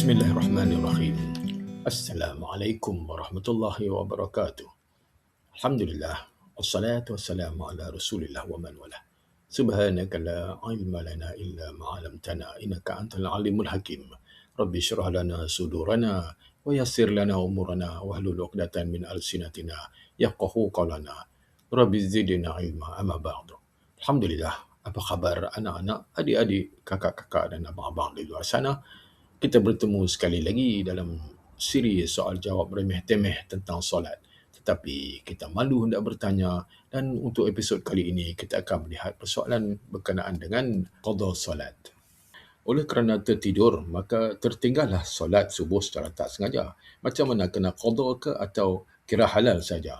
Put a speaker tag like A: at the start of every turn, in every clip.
A: Bismillahirrahmanirrahim. Assalamualaikum warahmatullahi wabarakatuh. Alhamdulillah. Wassalatu wassalamu ala rasulillah wa man wala. Subhanaka la ilma lana illa ma'alamtana innaka antal alimul hakim. Rabbi syrah lana sudurana wa yassir lana umurana wahlul 'uqdatan min alsinatina yafqahu qawlana. Rabbi zidna ilma amma ba'du. Alhamdulillah. Apa khabar anak-anak, adik-adik, kakak-kakak dan abang-abang di luar sana? Kita bertemu sekali lagi dalam siri soal jawab remeh-temeh tentang solat. Tetapi kita malu hendak bertanya, dan untuk episod kali ini kita akan melihat persoalan berkenaan dengan qada solat. Oleh kerana tertidur, maka tertinggallah solat subuh secara tak sengaja. Macam mana, kena qada ke atau kira halal saja?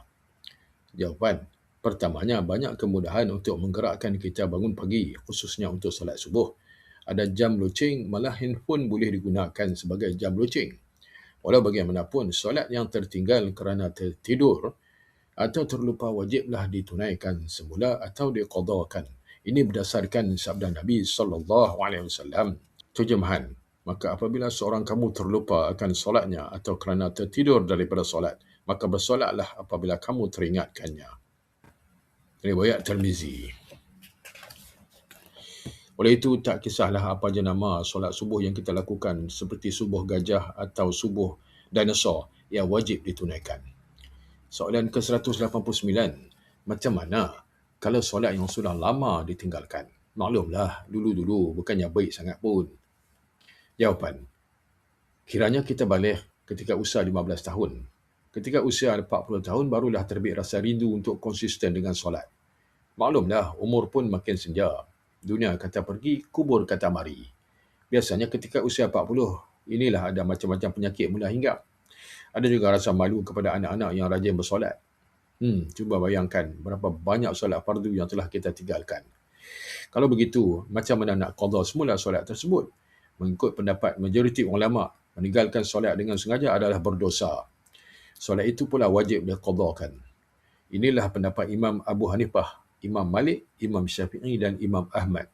A: Jawapan, pertamanya banyak kemudahan untuk menggerakkan kita bangun pagi, khususnya untuk solat subuh. Ada jam loceng, malah handphone boleh digunakan sebagai jam loceng. Walau bagaimanapun, solat yang tertinggal kerana tertidur atau terlupa wajiblah ditunaikan semula atau diqadakan. Ini berdasarkan sabda Nabi SAW. Terjemahan, maka apabila seorang kamu terlupa akan solatnya atau kerana tertidur daripada solat, maka bersolatlah apabila kamu teringatkannya. Riwayat Tirmizi. Oleh itu, tak kisahlah apa jenama solat subuh yang kita lakukan, seperti subuh gajah atau subuh dinosaur, yang wajib ditunaikan. Soalan ke-189, macam mana kalau solat yang sudah lama ditinggalkan? Maklumlah, dulu-dulu bukannya baik sangat pun. Jawapan, kiranya kita balik ketika usia 15 tahun. Ketika usia 40 tahun, barulah terbit rasa rindu untuk konsisten dengan solat. Maklumlah, umur pun makin senja. Dunia kata pergi, kubur kata mari. Biasanya ketika usia 40, inilah ada macam-macam penyakit mula hinggap. Ada juga rasa malu kepada anak-anak yang rajin bersolat. Cuba bayangkan berapa banyak solat fardu yang telah kita tinggalkan. Kalau begitu, macam mana nak qada semula solat tersebut? Mengikut pendapat majoriti ulama, meninggalkan solat dengan sengaja adalah berdosa. Solat itu pula wajib diqadakan. Inilah pendapat Imam Abu Hanifah, Imam Malik, Imam Syafi'i dan Imam Ahmad.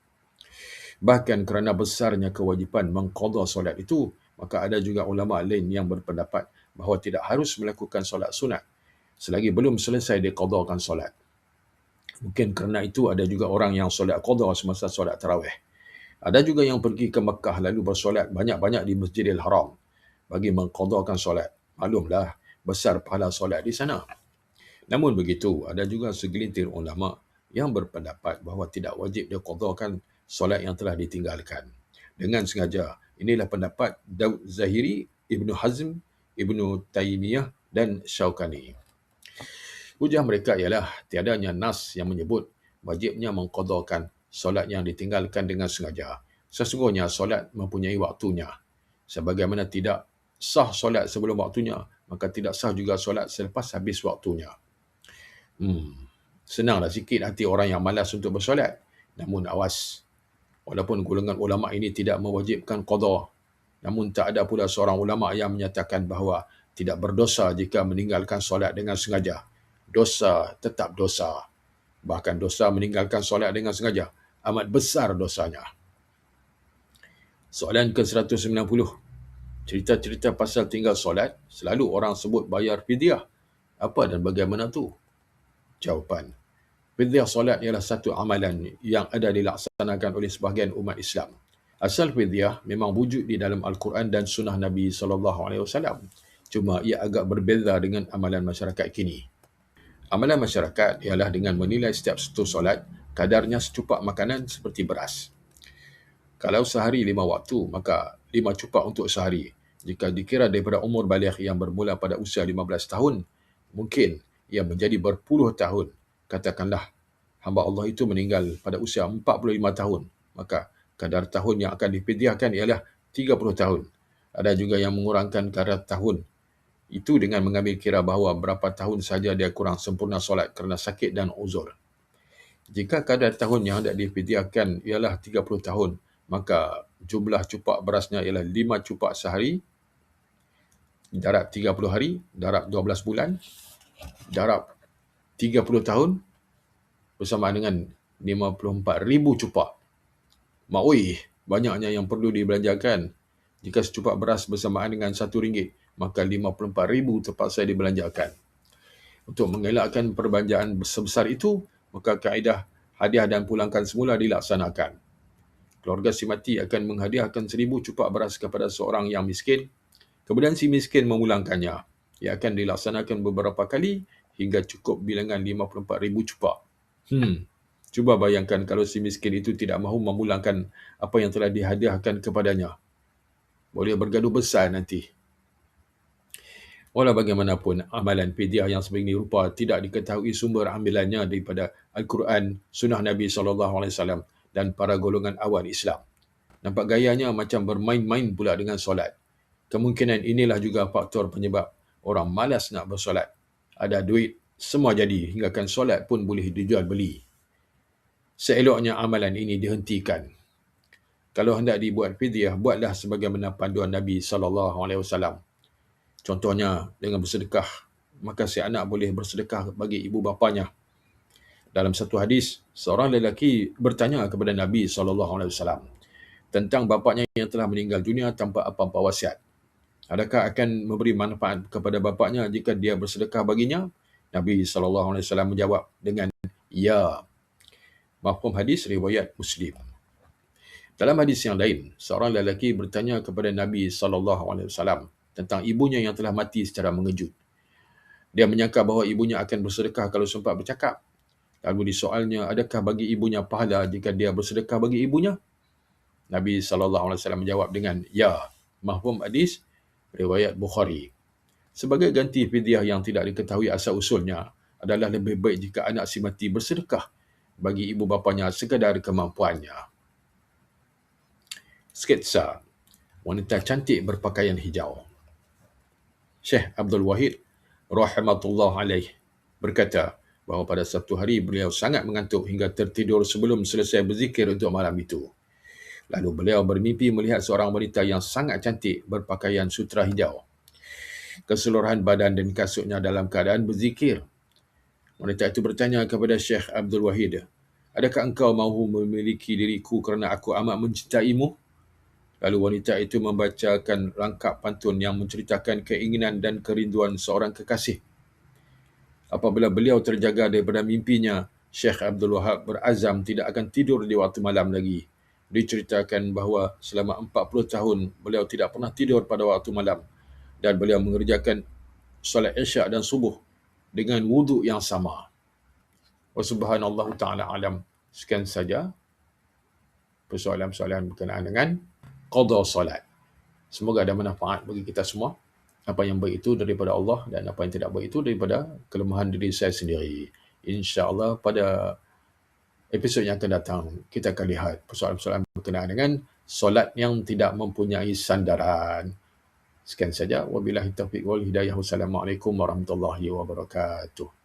A: Bahkan kerana besarnya kewajipan mengqada solat itu, maka ada juga ulama lain yang berpendapat bahawa tidak harus melakukan solat sunat selagi belum selesai diqadakan solat. Mungkin kerana itu ada juga orang yang solat qada semasa solat tarawih. Ada juga yang pergi ke Mekah lalu bersolat banyak-banyak di Masjidil Haram bagi mengqadakan solat. Maklumlah, besar pahala solat di sana. Namun begitu, ada juga segelintir ulama yang berpendapat bahawa tidak wajib diqadakan solat yang telah ditinggalkan dengan sengaja. Inilah pendapat Daud Zahiri, Ibnu Hazm, Ibnu Taymiyah dan Syaukani. Hujah mereka ialah tiadanya nas yang menyebut wajibnya mengqadakan solat yang ditinggalkan dengan sengaja. Sesungguhnya solat mempunyai waktunya. Sebagaimana tidak sah solat sebelum waktunya, maka tidak sah juga solat selepas habis waktunya. Senanglah sikit hati orang yang malas untuk bersolat. Namun awas, walaupun golongan ulama ini tidak mewajibkan qada, namun tak ada pula seorang ulama yang menyatakan bahawa tidak berdosa jika meninggalkan solat dengan sengaja. Dosa tetap dosa. Bahkan dosa meninggalkan solat dengan sengaja amat besar dosanya. Soalan ke-190. Cerita-cerita pasal tinggal solat, selalu orang sebut bayar fidyah. Apa dan bagaimana tu? Jawapan, fidyah solat ialah satu amalan yang ada dilaksanakan oleh sebahagian umat Islam. Asal fidyah memang wujud di dalam Al-Quran dan sunnah Nabi SAW. Cuma ia agak berbeza dengan amalan masyarakat kini. Amalan masyarakat ialah dengan menilai setiap satu solat, kadarnya secupak makanan seperti beras. Kalau sehari 5 waktu, maka 5 cupak untuk sehari. Jika dikira daripada umur baligh yang bermula pada usia 15 tahun, mungkin ia menjadi berpuluh tahun. Katakanlah, hamba Allah itu meninggal pada usia 45 tahun, maka kadar tahun yang akan difidyahkan ialah 30 tahun. Ada juga yang mengurangkan kadar tahun itu dengan mengambil kira bahawa berapa tahun saja dia kurang sempurna solat kerana sakit dan uzur. Jika kadar tahun yang hendak difidyahkan ialah 30 tahun, maka jumlah cupak berasnya ialah 5 cupak sehari, darab 30 hari, darab 12 bulan, darab 30 tahun, bersama dengan 54,000 cupak. Maui, banyaknya yang perlu dibelanjakan. Jika secupak beras bersamaan dengan RM1, maka RM54,000 terpaksa dibelanjakan. Untuk mengelakkan perbelanjaan sebesar itu, maka kaedah hadiah dan pulangkan semula dilaksanakan. Keluarga si mati akan menghadiahkan 1,000 cupak beras kepada seorang yang miskin. Kemudian si miskin memulangkannya. Ia akan dilaksanakan beberapa kali hingga cukup bilangan 54,000 cupak. Cuba bayangkan kalau si miskin itu tidak mahu memulangkan apa yang telah dihadiahkan kepadanya. Boleh bergaduh besar nanti. Walau bagaimanapun, amalan fidyah yang sebegini rupa tidak diketahui sumber ambilannya daripada Al-Quran, Sunnah Nabi SAW dan para golongan awal Islam. Nampak gayanya macam bermain-main pula dengan solat. Kemungkinan inilah juga faktor penyebab orang malas nak bersolat. Ada duit, semua jadi, hinggakan solat pun boleh dijual beli. Seeloknya amalan ini dihentikan. Kalau hendak dibuat fidyah, buatlah sebagaimana panduan Nabi SAW. Contohnya, dengan bersedekah, maka si anak boleh bersedekah bagi ibu bapanya. Dalam satu hadis, seorang lelaki bertanya kepada Nabi SAW tentang bapaknya yang telah meninggal dunia tanpa apa-apa wasiat. Adakah akan memberi manfaat kepada bapaknya jika dia bersedekah baginya? Nabi SAW menjawab dengan ya. Mafhum hadis riwayat Muslim. Dalam hadis yang lain, seorang lelaki bertanya kepada Nabi SAW tentang ibunya yang telah mati secara mengejut. Dia menyangka bahawa ibunya akan bersedekah kalau sempat bercakap. Lalu disoalnya, adakah bagi ibunya pahala jika dia bersedekah bagi ibunya? Nabi SAW menjawab dengan ya. Mafhum hadis riwayat Bukhari. Sebagai ganti fidyah yang tidak diketahui asal-usulnya, adalah lebih baik jika anak si mati bersedekah bagi ibu bapanya sekadar kemampuannya. Sketsa wanita cantik berpakaian hijau. Syekh Abdul Wahid rahmatullah alaih berkata bahawa pada satu hari beliau sangat mengantuk hingga tertidur sebelum selesai berzikir untuk malam itu. Lalu beliau bermimpi melihat seorang wanita yang sangat cantik berpakaian sutra hijau. Keseluruhan badan dan kasutnya dalam keadaan berzikir. Wanita itu bertanya kepada Syekh Abdul Wahid, adakah engkau mahu memiliki diriku kerana aku amat mencintaimu? Lalu wanita itu membacakan rangkap pantun yang menceritakan keinginan dan kerinduan seorang kekasih. Apabila beliau terjaga daripada mimpinya, Syekh Abdul Wahab berazam tidak akan tidur di waktu malam lagi. Diceritakan bahawa selama 40 tahun beliau tidak pernah tidur pada waktu malam dan beliau mengerjakan solat isyak dan subuh dengan wuduk yang sama. Wa subhanallahu ta'ala alam. Sekian saja persoalan-persoalan berkenaan dengan qada solat. Semoga ada manfaat bagi kita semua. Apa yang baik itu daripada Allah dan apa yang tidak baik itu daripada kelemahan diri saya sendiri. InsyaAllah pada episod yang akan datang, kita akan lihat persoalan-persoalan berkenaan dengan solat yang tidak mempunyai sandaran. Sekian saja. Wabillahi taufiq wal hidayah. Wassalamualaikum warahmatullahi wabarakatuh.